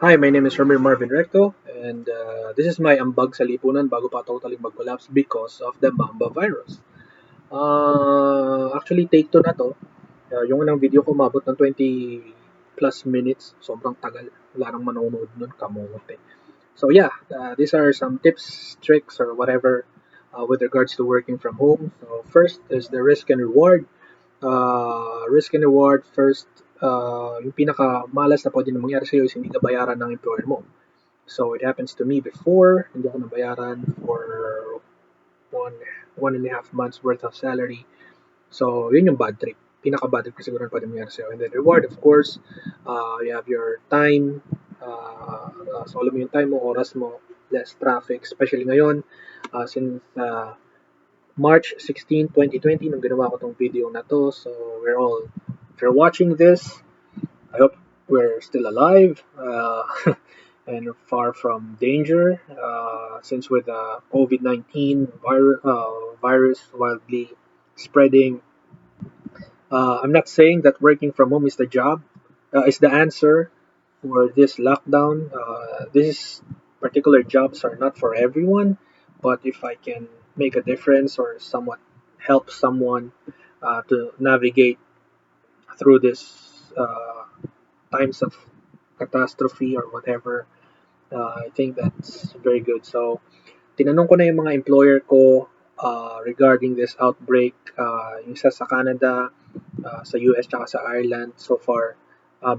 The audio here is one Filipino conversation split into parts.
Hi, my name is Ramir Marvin Recto, and this is my ambag sa lipunan bago pa totally mag-collapse because of the Mamba virus. Actually, take 2 na to. Yung unang video ko umabot ng 20 plus minutes. Sobrang tagal. Wala nang manonood nun. Kamote. So yeah, these are some tips, tricks, or whatever with regards to working from home. So first is the risk and reward. Risk and reward first, yung pinaka-malas na pwede na mangyari sa'yo is hindi ka bayaran ng employer mo. So it happens to me before, hindi ako nabayaran for one and a half months worth of salary. So yun yung bad trip. Pinaka-bad trip kasi siguro na pwede mangyari sa'yo. And then reward, of course, you have your time. So alam mo yung time mo, oras mo, less traffic, especially ngayon, since March 16, 2020 nung ginawa ko tong video na to. So if you're watching this, I hope we're still alive and far from danger. Since with the COVID-19 virus wildly spreading, I'm not saying that working from home is is the answer for this lockdown. These particular jobs are not for everyone, but if I can make a difference or somewhat help someone to navigate through this times of catastrophe or whatever, I think that's very good. So, tinanong ko na yung mga employer ko regarding this outbreak, yung isa sa Canada, sa US, tsaka sa Ireland. So far,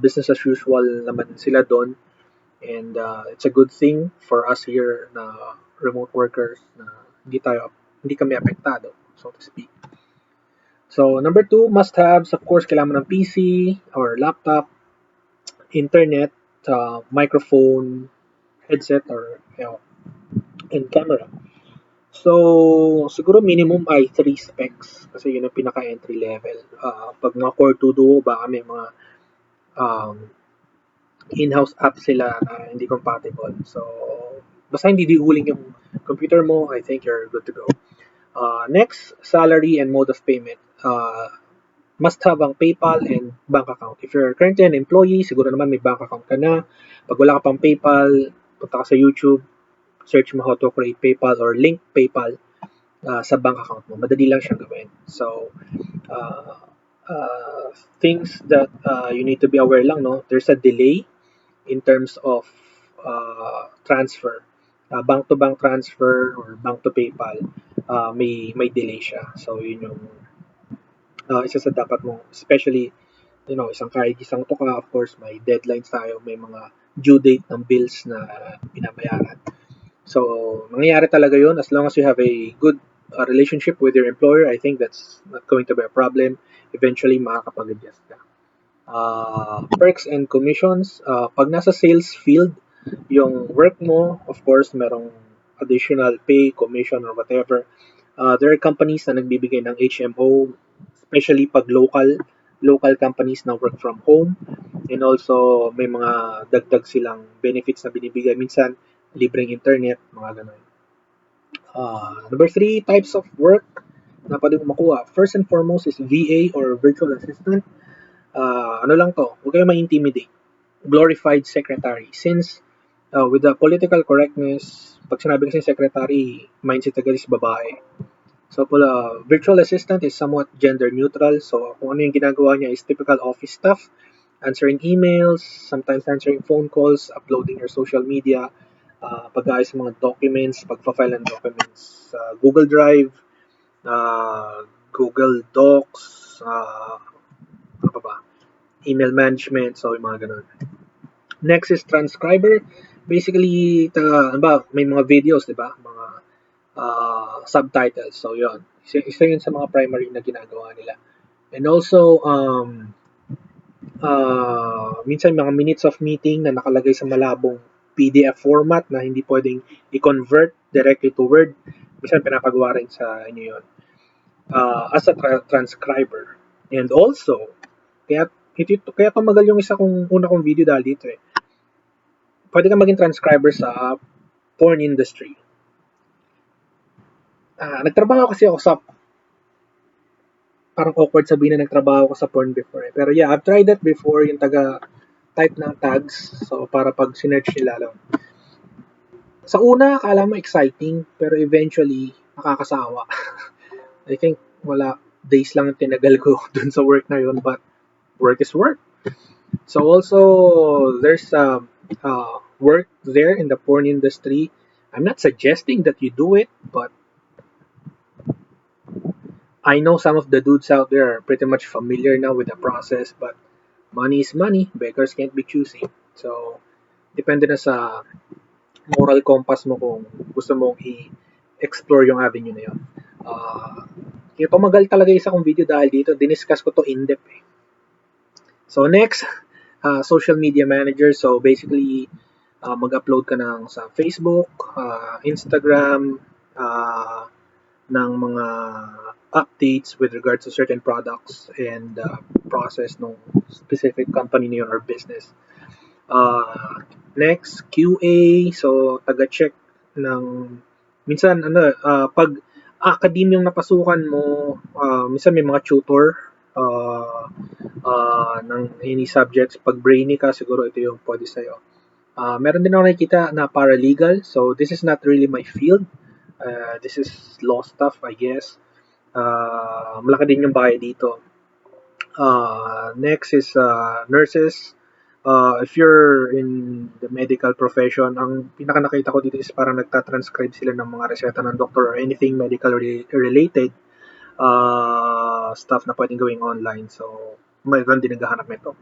business as usual naman sila doon. And it's a good thing for us here na remote workers na hindi kami apektado, so to speak. So, number 2, must-haves, of course, kailangan mo ng PC or laptop, internet, microphone, headset, or and camera. So, siguro minimum ay 3 specs kasi yun ang pinaka-entry level. Pag mga core to duo, baka may mga um, in-house app sila na hindi compatible. So, basta hindi diuling yung computer mo, I think you're good to go. Next, salary and mode of payment. Must have ang PayPal and bank account. If you're currently an employee, siguro naman may bank account ka na. Pag wala ka pang PayPal, punta ka sa YouTube, search mo how to create PayPal or link PayPal sa bank account mo. Madali lang siyang gawin. So, things that you need to be aware lang, no? There's a delay in terms of transfer. Bank-to-bank transfer or bank to PayPal, may delay siya. So, yun yung isa sa dapat mo, especially, isang kahit isang to ka, of course, may deadlines tayo, may mga due date ng bills na binabayaran. So, mangyayari talaga yun as long as you have a good relationship with your employer. I think that's not going to be a problem. Eventually, makakapag-adjust ka. Perks and commissions. Pag nasa sales field, yung work mo, of course, merong additional pay, commission, or whatever. There are companies na nagbibigay ng HMO, especially pag local companies na work from home. And also, may mga dagdag silang benefits na binibigay. Minsan, libreng internet, mga ganun. Number 3, types of work na pwede mo makuha. First and foremost is VA or virtual assistant. Ano lang to, huwag kayo ma-intimidate. Glorified secretary. Since with the political correctness, pag sinabi kasi secretary, mindset agad is babae. So, virtual assistant is somewhat gender neutral. So, kung ano yung ginagawa niya is typical office stuff, answering emails, sometimes answering phone calls, uploading your social media, pag-ayos ng mga documents, pag-file ng documents, Google Drive, Google Docs, ano pa ba? Email management, so yung mga ganun. Next is Transcriber. Basically, may mga videos, di ba? Mga subtitles. So, yun. Isa yun sa mga primary na ginagawa nila. And also, minsan mga minutes of meeting na nakalagay sa malabong PDF format na hindi pwedeng i-convert directly to Word. Minsan pinapagawa rin sa inyo yun. As a transcriber. And also, kaya tumagal yung una kong video dahil dito eh. Pwede ka maging transcriber sa porn industry. Nagtrabaho kasi ako sa, parang awkward sabihin na nagtrabaho ako sa porn before eh. Pero yeah, I've tried that before, yung taga type ng tags. So, para pag sinerch nila lang. Sa una, akala mo exciting, pero eventually, nakakasawa. I think, days lang yung tinagal ko dun sa work na yun, but work is work. So also, there's work there in the porn industry. I'm not suggesting that you do it, but I know some of the dudes out there are pretty much familiar now with the process, but money is money. Beggars can't be choosy. So, depende na sa moral compass mo kung gusto mong i-explore yung avenue na yun. Kaya tumagal talaga isa kong video dahil dito, diniscuss ko to in-depth eh. So next, social media manager. So basically, mag-upload ka sa Facebook, Instagram, ng mga updates with regards to certain products and process ng specific company niyo or business. Next, QA. So taga-check ng minsan pag academe yung napasukan mo, minsan may mga tutor ng any subjects. Pag brainy ka, siguro ito yung pwede sa'yo. Meron din ako nakikita na paralegal. So, this is not really my field. This is law stuff, I guess. Malaki din yung bayad dito. Next is nurses. If you're in the medical profession, ang pinaka nakita ko dito is parang nagtatranscribe sila ng mga reseta ng doctor or anything medical related stuff na pwedeng gawing online. So, mayroon din naghahanap nito.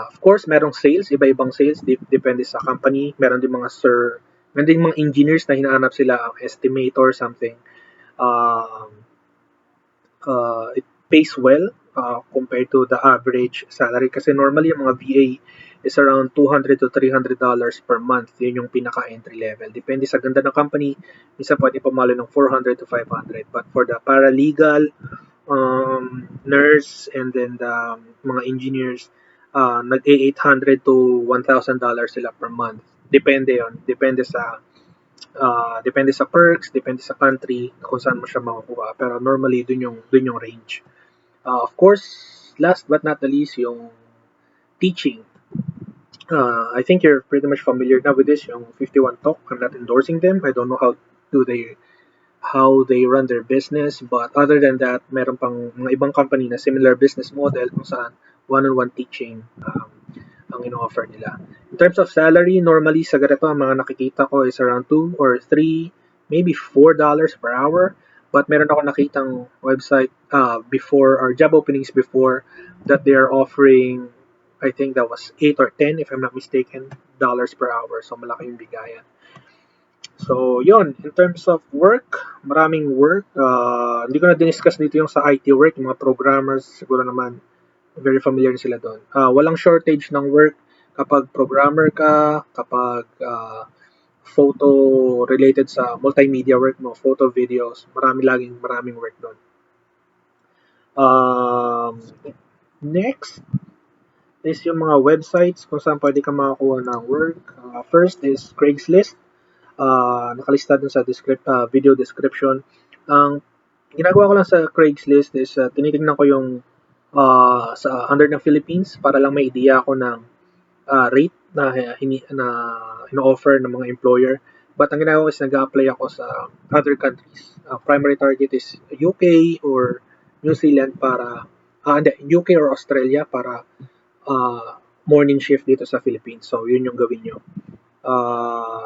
Of course, merong sales, iba-ibang sales, depende sa company. Meron din mga engineers na hinahanap sila ang estimator something. It pays well compared to the average salary kasi normally yung mga VA is around $200 to $300 per month. Yun yung pinaka-entry level. Depende sa ganda ng company. Minsan pwede pumalo ng $400 to $500. But for the paralegal, nurse, and then the mga engineers, nag-800 to $1,000 sila per month. Depende yon. Depende sa perks, depende sa country kung saan mo siya makukuha. Pero normally, dun yung range. Of course, last but not the least, yung teaching. I think you're pretty much familiar now with this, yung 51 Talk. I'm not endorsing them. I don't know how they run their business, but other than that, meron pang mga ibang company na similar business model kung saan one-on-one teaching ang ino-offer nila. In terms of salary, normally sa ganito, ang mga nakikita ko is around 2 or 3, maybe $4 per hour. But meron ako nakitang website before, or job openings before, that they are offering, I think that was 8 or 10, if I'm not mistaken, dollars per hour. So malaki yung bigayan. So, yun. In terms of work, maraming work. Hindi ko na diniscuss dito yung sa IT work. Yung mga programmers, siguro naman, very familiar sila doon. Walang shortage ng work kapag programmer ka, kapag photo related sa multimedia work mo, photo, videos, maraming work doon. Next is yung mga websites kung saan pwede ka makakuha ng work. First is Craigslist. Nakalista dun sa video description. Ang ginagawa ko lang sa Craigslist is tinitingnan ko yung sa under ng Philippines para lang may idea ako ng rate na ino-offer ng mga employer. But ang ginagawa ko is nag-apply ako sa other countries. Primary target is UK or New Zealand para UK or Australia para morning shift dito sa Philippines. So, yun yung gawin nyo.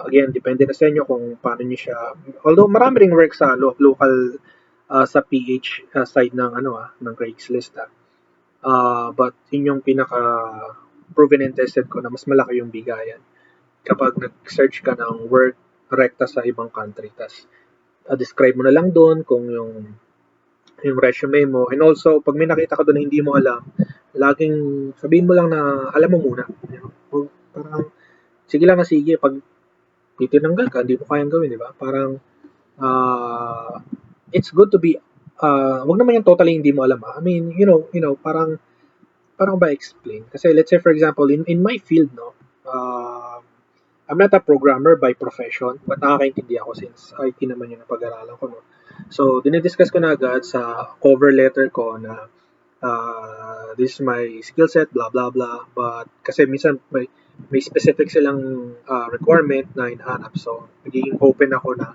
Again, depende na sa inyo kung paano nyo siya. Although, marami ring work sa local sa PH side ng Craigslist. But yun yung pinaka proven and tested ko na mas malaki yung bigayan kapag nag-search ka ng work rekta sa ibang country. Tas, describe mo na lang doon kung yung resume mo. And also, pag may nakita ka doon na hindi mo alam, laging sabihin mo lang na alam mo muna. Parang, sige lang na sige. Pag titinanggal ka, hindi mo kayang gawin, di ba? Parang, it's good to be, wag naman yung totally hindi mo alam. I mean, parang ba explain? Kasi let's say, for example, in my field, no, I'm not a programmer by profession, but nakakaintindi ako since IT naman yung napag-aralan ko, no. So, dinidiscuss ko na agad sa cover letter ko na this is my skill set, blah blah blah. But kasi minsan may specific silang requirement na hinahanap. So nagiging open ako na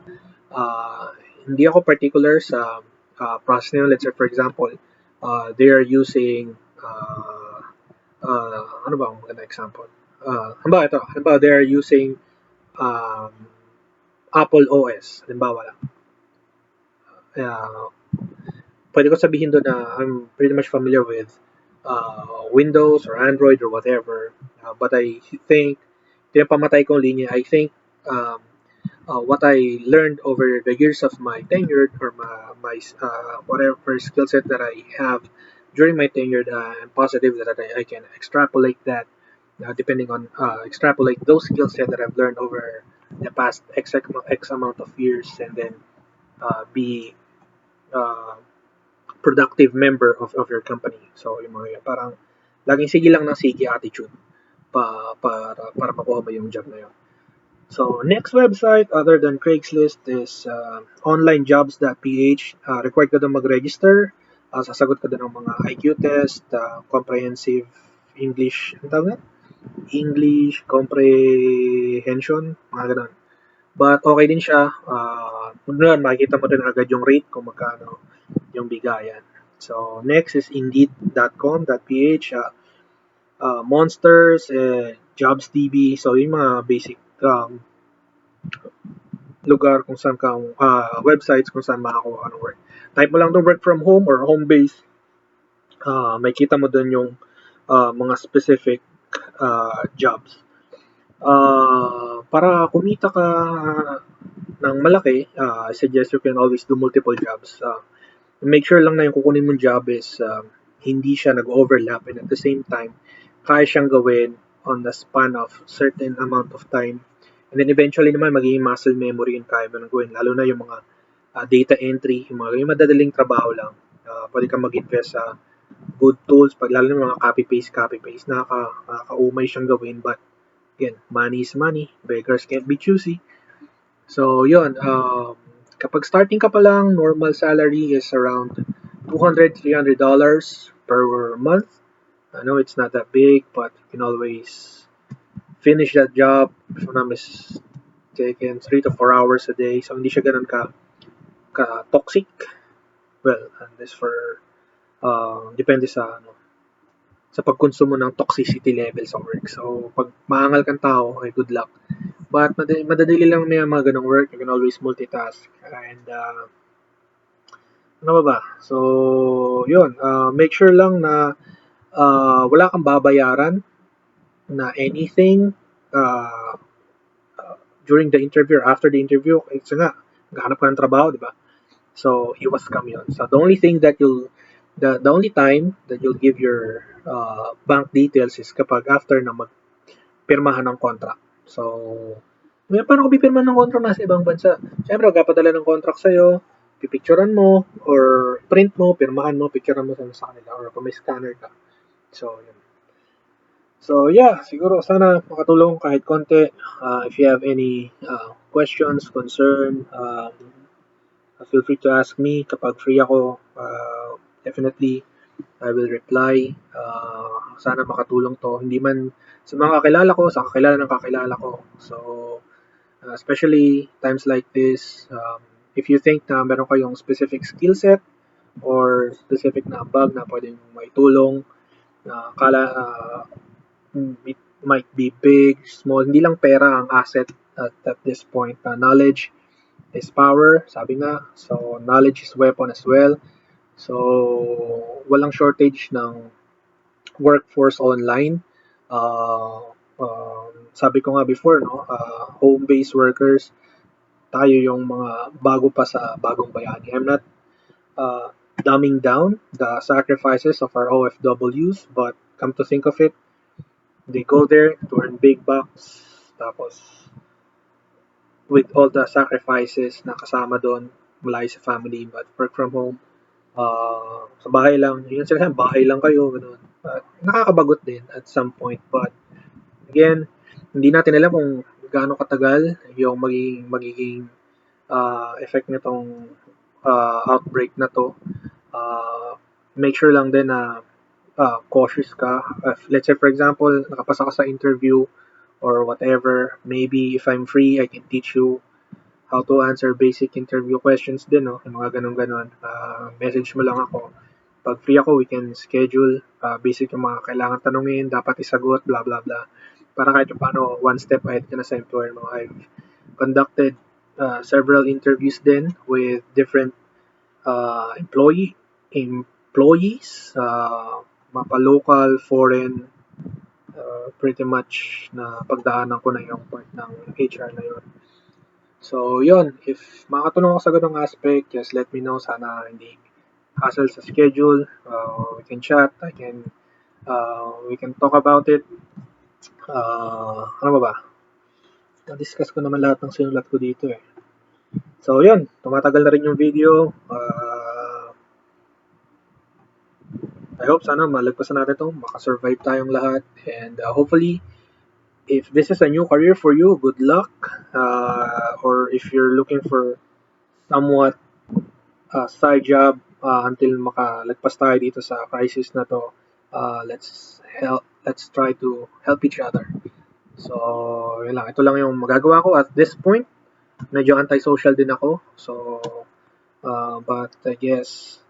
hindi ako particular sa process nila. Let's say for example, they are using ano ba ang magandang example? Halimbawa they are using um, Apple OS, halimbawa lang. Pwede ko sabihin doon na I'm pretty much familiar with Windows or Android or whatever. But I think, pinapamatay kong linya, I think what I learned over the years of my tenure or my whatever skill set that I have during my tenure, I'm positive that I can extrapolate that depending on extrapolate those skill set that I've learned over the past X amount of years and then be uh, productive member of your company. So, yung mga parang laging sige lang ng sige attitude para makuha mo yung job na yun. So, next website other than Craigslist is onlinejobs.ph. Required ka doon mag-register. Sasagot ka doon ng mga IQ test, comprehensive English, ano tawag na? English comprehension, mga ganun. But okay din siya. Doon makikita mo din agad yung rate kung magkano yung bigayan. So, next is indeed.com.ph, Monsters, JobsDB. So, yung mga basic lugar kung saan kang websites kung saan makakuha ng work. Type mo lang doon work from home or home base. May kita mo doon yung mga specific jobs. Para kumita ka ng malaki, I suggest you can always do multiple jobs. Make sure lang na yung kukunin mong job is hindi siya nag-overlap and at the same time, kaya siyang gawin on the span of certain amount of time. And then eventually naman, magiging muscle memory yung kaya mo nang gawin. Lalo na yung mga data entry, yung madadaling trabaho lang. Pwede kang mag-invest sa good tools, lalo na mga copy-paste, nakakaumay siyang gawin. But again, money is money. Beggars can't be choosy. So, yun. Kapag starting ka pa lang, normal salary is around $200-$300 per month. I know it's not that big, but you can always finish that job, if I'm not mistaken, 3 to 4 hours a day. So, hindi siya ganun ka-toxic. Well, and this for, depende sa pagkonsumo ng toxicity level sa work. So, pag maangal kang tao, okay, good luck. But madadali lang may mga ganong work. You can always multitask. And, ano ba? So, yun. Make sure lang na wala kang babayaran na anything during the interview or after the interview. Kasi nga, naghahanap ka ng trabaho, di ba? So, iwas scam yun. So, the only time that you'll give your bank details is kapag after na magpirmahan ng contract. So, paano ko pipirma ng contract nasa ibang bansa? Siyempre, magpapadala ng contract sa'yo, pipicturean mo, or print mo, pirmahan mo, picturean mo sa kanila, or kung may scanner ka. So, yun. So, yeah, siguro sana makatulong kahit konti. If you have any questions, concern, feel free to ask me. Kapag free ako, definitely I will reply. Sana makatulong to. Hindi man sa mga kakilala ko, sa kakilala ng kakilala ko. So, especially times like this, if you think na meron kayong specific skill set or specific na bag na pwedeng may tulong, it might be big, small, hindi lang pera ang asset at this point. Knowledge is power, sabi nga. So, knowledge is weapon as well. So, walang shortage ng workforce online. Sabi ko nga before, home-based workers, tayo yung mga bago pa sa bagong bayani. I'm not dumbing down the sacrifices of our OFWs, but come to think of it, they go there to earn big bucks, tapos with all the sacrifices na kasama doon, malayo sa family, but work from home, sa bahay lang, yun sila, bahay lang kayo, gano'n. Nakakabagot din at some point, but again, hindi natin alam kung gaano katagal yung magiging effect nitong outbreak na to. make sure lang din na cautious ka. Let's say for example, nakapasa ka sa interview or whatever, maybe if I'm free, I can teach you how to answer basic interview questions din, no? Yung mga ganun-ganon. Message mo lang ako. Pag free ako, we can schedule basic yung mga kailangan tanungin, dapat isagot, blah, blah, blah. Para kahit yung paano, one step ahead ka na sa employer mo. I've conducted several interviews din with different employees, mapa-local, foreign, pretty much na pagdaanan ko na yung part ng HR na yun. So, yun. If makatulong ako sa ganung aspect, just let me know. Sana hindi hassle sa schedule. We can chat. We can talk about it. Ano ba ba? Na-discuss ko naman lahat ng sinulat ko dito eh. So, yun. Tumatagal na rin yung video. I hope sana malagpasan natin to. Makasurvive tayong lahat. And hopefully, if this is a new career for you, good luck. Or if you're looking for somewhat side job until makalagpas tayo dito sa crisis na to, let's try to help each other. So, yun lang. Ito lang yung magagawa ko at this point. Medyo antisocial din ako. So, but I guess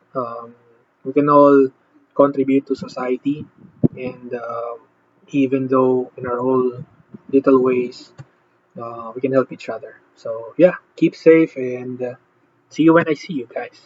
we can all contribute to society, and even though in our own little ways, we can help each other. So yeah, keep safe, and see you when I see you guys.